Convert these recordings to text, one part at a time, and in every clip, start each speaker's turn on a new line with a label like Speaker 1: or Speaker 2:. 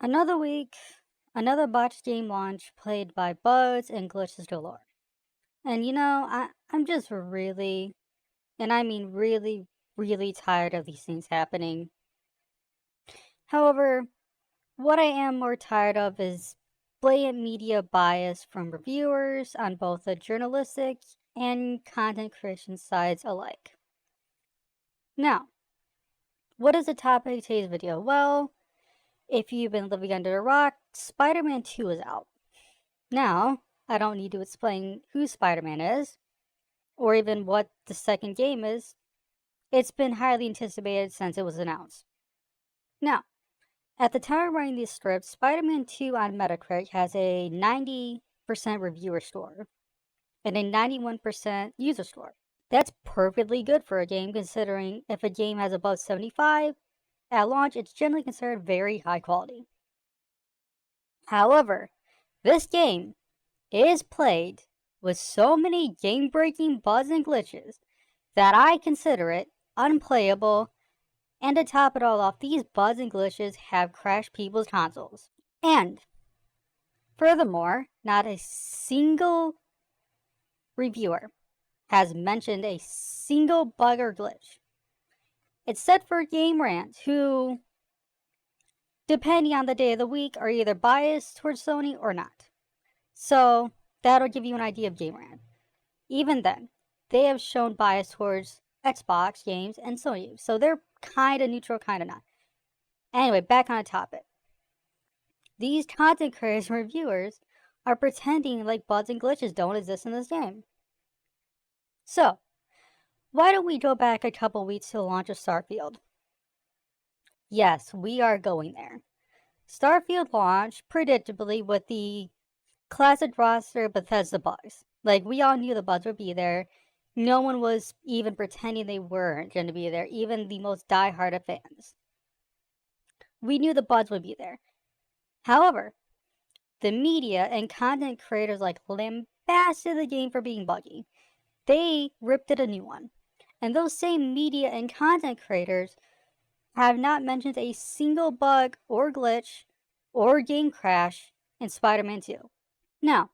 Speaker 1: Another week, another botched game launch played by bugs and glitches galore. And I'm just really, and I mean really, really tired of these things happening. However, what I am more tired of is blatant media bias from reviewers on both the journalistic and content creation sides alike. Now, what is the topic of today's video? Well, if you've been living under a rock, Spider-Man 2 is out. Now, I don't need to explain who Spider-Man is, or even what the second game is. It's been highly anticipated since it was announced. Now, at the time of writing this script, Spider-Man 2 on Metacritic has a 90% reviewer score and a 91% user score. That's perfectly good for a game, considering if a game has above 75, at launch it's generally considered very high quality. However, this game is played with so many game-breaking bugs and glitches that I consider it unplayable, and to top it all off, these bugs and glitches have crashed people's consoles. And furthermore, not a single reviewer has mentioned a single bug or glitch, except for Game Rant, who, depending on the day of the week, are either biased towards Sony or not. So that'll give you an idea of Game Rant. Even then, they have shown bias towards Xbox games and Sony games, so they're kind of neutral, kind of not. Anyway, back on the topic. These content creators and reviewers are pretending like bugs and glitches don't exist in this game. So, why don't we go back a couple weeks to the launch of Starfield? Yes, we are going there. Starfield launched predictably with the classic roster of Bethesda bugs. Like, we all knew the bugs would be there. No one was even pretending they weren't going to be there, even the most diehard of fans. We knew the bugs would be there. However, the media and content creators lambasted the game for being buggy. They ripped it a new one. And those same media and content creators have not mentioned a single bug or glitch or game crash in Spider-Man 2. Now,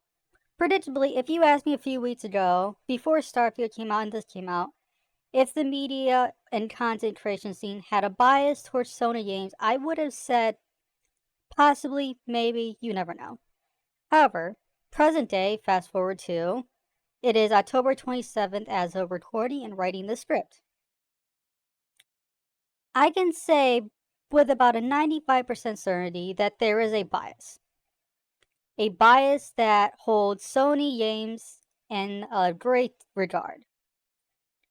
Speaker 1: predictably, if you asked me a few weeks ago, before Starfield came out and this came out, if the media and content creation scene had a bias towards Sony games, I would have said possibly, maybe, you never know. However, present day, fast forward to, it is October 27th as of recording and writing the script. I can say with about a 95% certainty that there is a bias. A bias that holds Sony games in a great regard.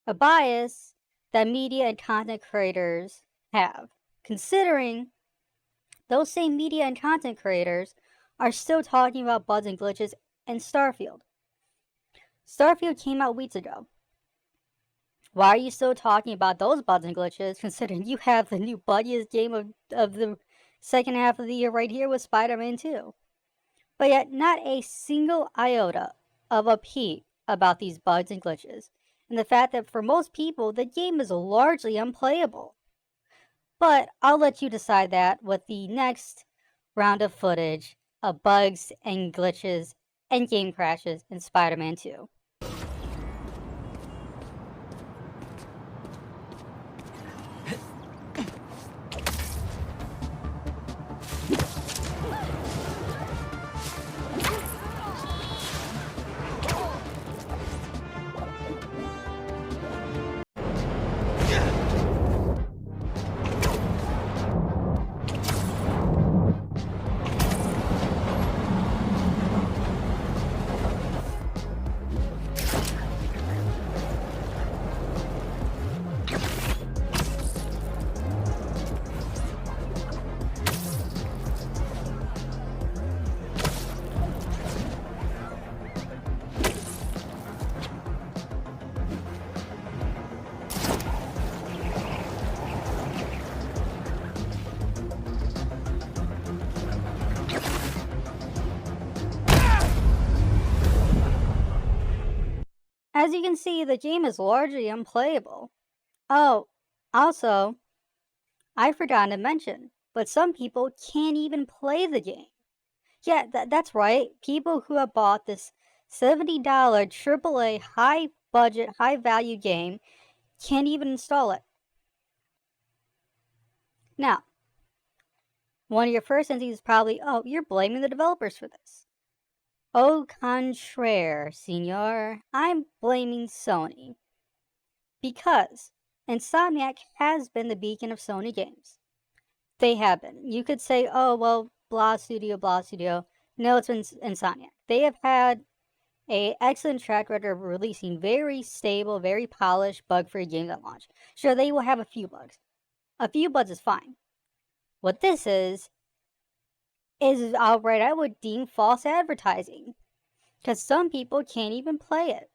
Speaker 1: A bias that media and content creators have, considering those same media and content creators are still talking about bugs and glitches in Starfield. Starfield came out weeks ago. Why are you still talking about those bugs and glitches, considering you have the new buggiest game of the second half of the year right here with Spider-Man 2? But yet, not a single iota of a peep about these bugs and glitches, and the fact that for most people, the game is largely unplayable. But I'll let you decide that with the next round of footage of bugs and glitches and game crashes in Spider-Man 2. As you can see, the game is largely unplayable. Oh, also, I forgot to mention, but some people can't even play the game. Yeah, that's right. People who have bought this $70 AAA high budget, high value game can't even install it. Now, one of your first instincts is probably, oh, you're blaming the developers for this. Au contraire, senor. I'm blaming Sony. Because Insomniac has been the beacon of Sony games. They have been. You could say, oh, well, blah studio, blah studio. No, it's been Insomniac. They have had an excellent track record of releasing very stable, very polished, bug-free games at launch. Sure, they will have a few bugs. A few bugs is fine. What this is outright, I would deem false advertising. Because some people can't even play it.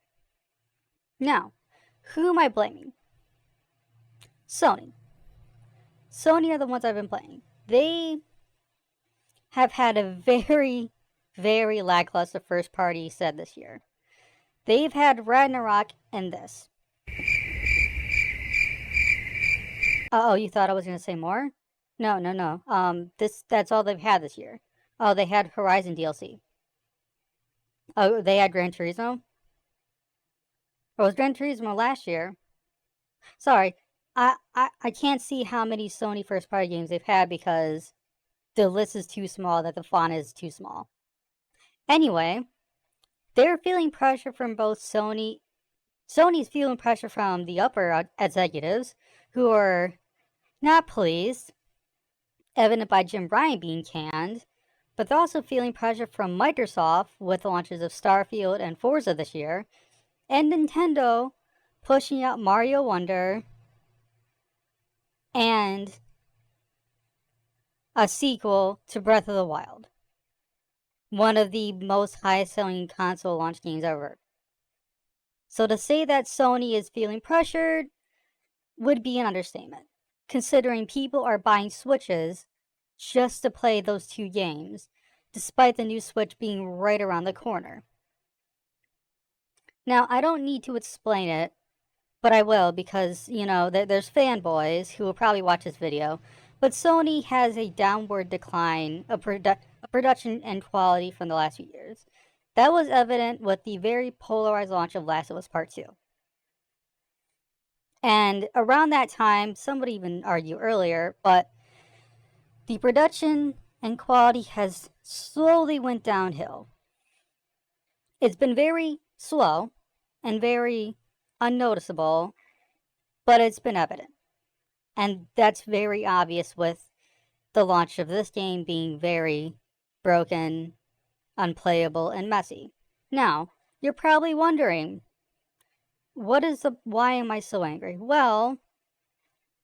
Speaker 1: Now, who am I blaming? Sony. Sony are the ones I've been playing. They have had a very, very lackluster first party set this year. They've had Ragnarok and this. Oh, you thought I was going to say more? No. That's all they've had this year. Oh, they had Horizon DLC. Oh, they had Gran Turismo? Or was Gran Turismo last year? Sorry, I can't see how many Sony first party games they've had because the list is too small, that the font is too small. Anyway, they're feeling pressure from both Sony. Sony's feeling pressure from the upper executives who are not pleased, evident by Jim Ryan being canned, but they're also feeling pressure from Microsoft with the launches of Starfield and Forza this year, and Nintendo pushing out Mario Wonder and a sequel to Breath of the Wild, one of the most high-selling console launch games ever. So to say that Sony is feeling pressured would be an understatement, considering people are buying Switches just to play those two games, despite the new Switch being right around the corner. Now, I don't need to explain it, but I will because, there's fanboys who will probably watch this video, but Sony has a downward decline of production and quality from the last few years. That was evident with the very polarized launch of Last of Us Part 2. And around that time, some would even argue earlier, but the production and quality has slowly went downhill. It's been very slow and very unnoticeable, but it's been evident. And that's very obvious with the launch of this game being very broken, unplayable, and messy. Now, you're probably wondering, why am I so angry? Well,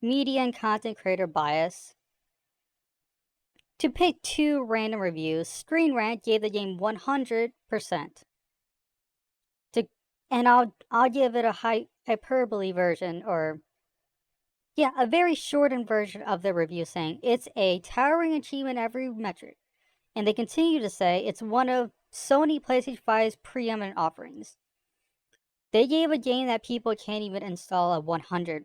Speaker 1: media and content creator bias. To pick two random reviews, Screen Rant gave the game 100%. And I'll give it a hyperbole version, or a very shortened version of the review, saying it's a towering achievement every metric. And they continue to say it's one of Sony PlayStation 5's preeminent offerings. They gave a game that people can't even install a 100%.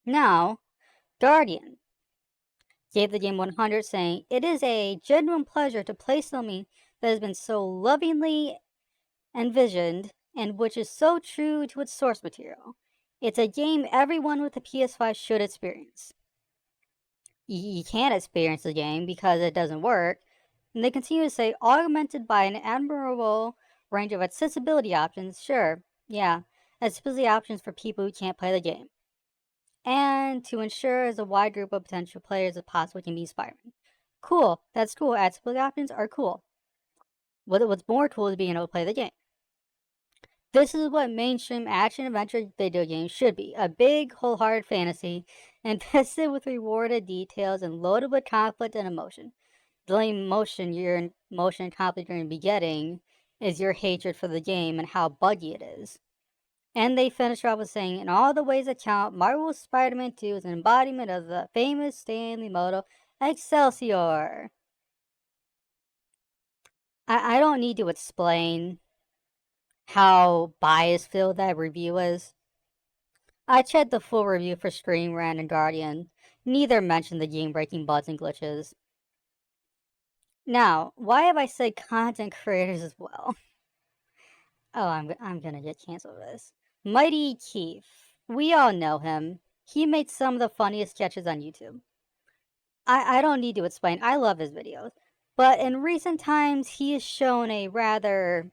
Speaker 1: Now, Guardian gave the game 100, saying it is a genuine pleasure to play something that has been so lovingly envisioned and which is so true to its source material. It's a game everyone with a PS5 should experience. You can't experience the game because it doesn't work, and they continue to say augmented by an admirable range of accessibility options. Sure, accessibility options for people who can't play the game, and to ensure as a wide group of potential players as possible can be Spiderman. Cool, that's cool. Accessibility options are cool. What's more cool is being able to play the game. This is what mainstream action-adventure video games should be. A big, wholehearted fantasy, invested with rewarded details and loaded with conflict and emotion. The only emotion and conflict you're going to be getting is your hatred for the game and how buggy it is. And they finish off with saying, in all the ways that count, Marvel's Spider-Man 2 is an embodiment of the famous Stanley motto, Excelsior. I don't need to explain how bias-filled that review is. I checked the full review for Screen Rant and Guardian, neither mentioned the game-breaking bugs and glitches. Now, why have I said content creators as well? Oh, I'm gonna get canceled for this. Mighty Keith. We all know him. He made some of the funniest sketches on YouTube. I don't need to explain. I love his videos. But in recent times, he has shown a rather,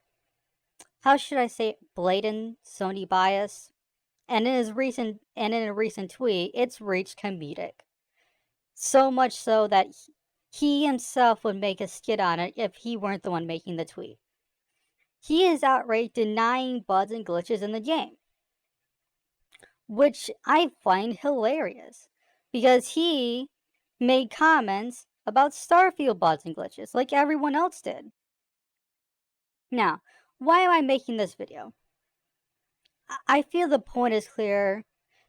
Speaker 1: how should I say, blatant Sony bias. And in a recent tweet, it's reached comedic. So much so that he himself would make a skit on it if he weren't the one making the tweet. He is outright denying bugs and glitches in the game, which I find hilarious because he made comments about Starfield bugs and glitches like everyone else did. Now, why am I making this video? I feel the point is clear.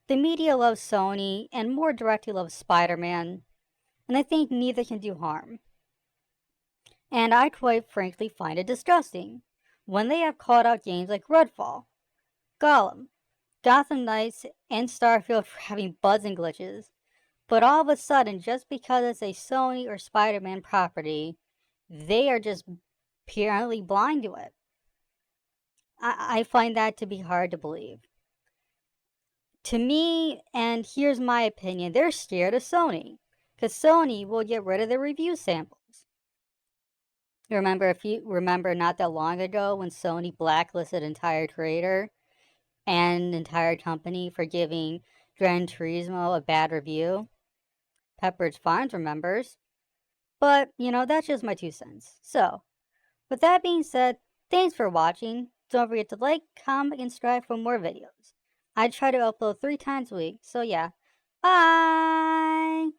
Speaker 1: The media loves Sony and more directly loves Spider-Man, and I think neither can do harm. And I quite frankly find it disgusting when they have called out games like Redfall, Gollum, Gotham Knights, and Starfield for having bugs and glitches, but all of a sudden, just because it's a Sony or Spider-Man property, they are just apparently blind to it. I find that to be hard to believe. To me, and here's my opinion, they're scared of Sony, because Sony will get rid of the review samples. If you remember not that long ago when Sony blacklisted entire creator and entire company for giving Gran Turismo a bad review? Pepperidge Farms remembers. But, that's just my 2 cents. So, with that being said, thanks for watching. Don't forget to like, comment, and subscribe for more videos. I try to upload 3 times a week, so yeah. Bye!